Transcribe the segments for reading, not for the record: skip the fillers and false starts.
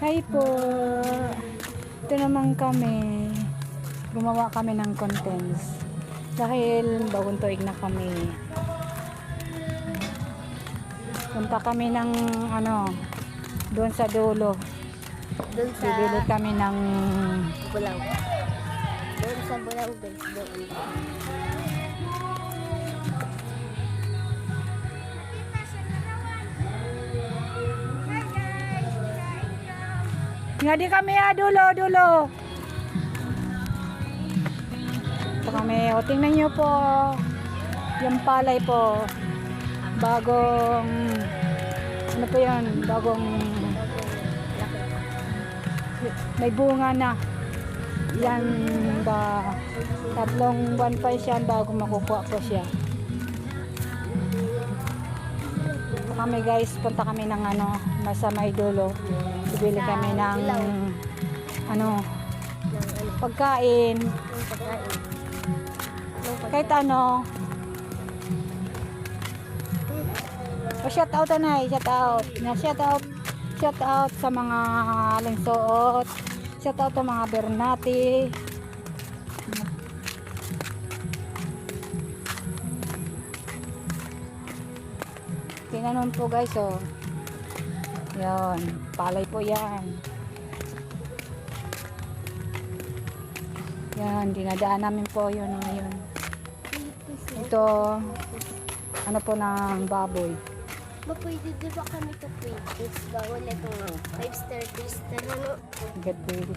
Hi po. Ito naman kami. Gumawa kami ng contents. Dahil bagong tuig na kami. Punta kami ng doon sa dulo. Doon sa Bibili kami ng Bulaw. Doon sa Bulaw, guys. Doon. nga di kami dulo. Ito kami. O tingnan nyo po. Yung palay po. Bagong ano po yan? Bagong may bunga na. Yan ba 3 buwan pa siya bago makukuha po siya. Kami guys, punta kami ng nasa may dulo. Bibili kami ng pagkain. Kahit ano. Shout out na, shout out sa mga lingsuot. Shout out sa mga Bernati. Tingnan po guys, oh. Yan, palay po yan. Yan, dinadaan namin po yun ngayon. Ito, ano po ng baboy. Ba pwede di ba kami ka pwede? Bawal itong 5-star twister, ano? Get ready.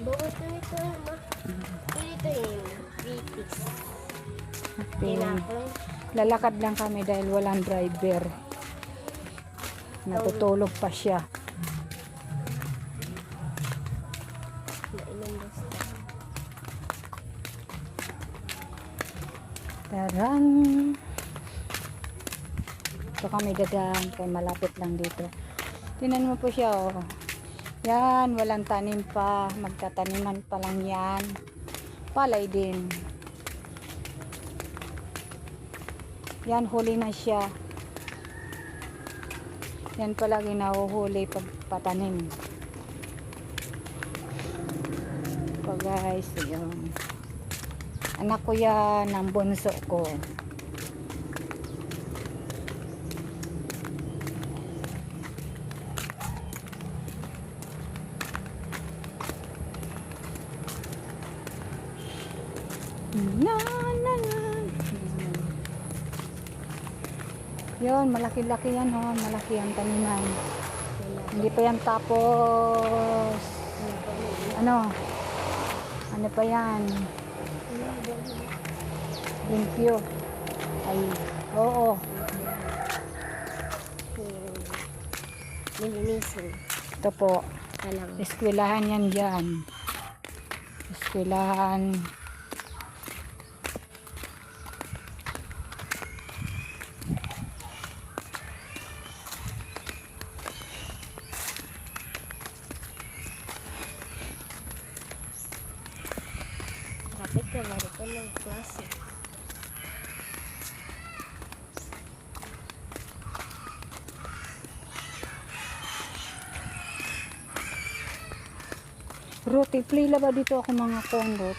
Bawal ito, ma. Pwede ito yung 3-piece. Okay. Tinapon. Lalakad lang kami dahil walang driver. Natutulog pa siya. Nailan basta. Tarang! Ito kami dadaan kay malapit lang dito. Tingnan mo po siya, oh. Yan, walang tanim pa. Magtataniman pa lang yan. Palay din. Yan, huli na siya. Yan palagi nahuhuli pag patanim. So guys, yun. Anak ko yan, ang bunso ko. Na. Yun, malaki-laki yan, oh. Malaki ang taniman. Hindi pa yan tapos ano pa yan, limpyo. Ay, oo. Nilinisin. Ito po, Alam. eskwelahan yan dyan. Eskwelahan. Kapit ka, bari ko ng klase. Roti, play ba dito ako mga kondot?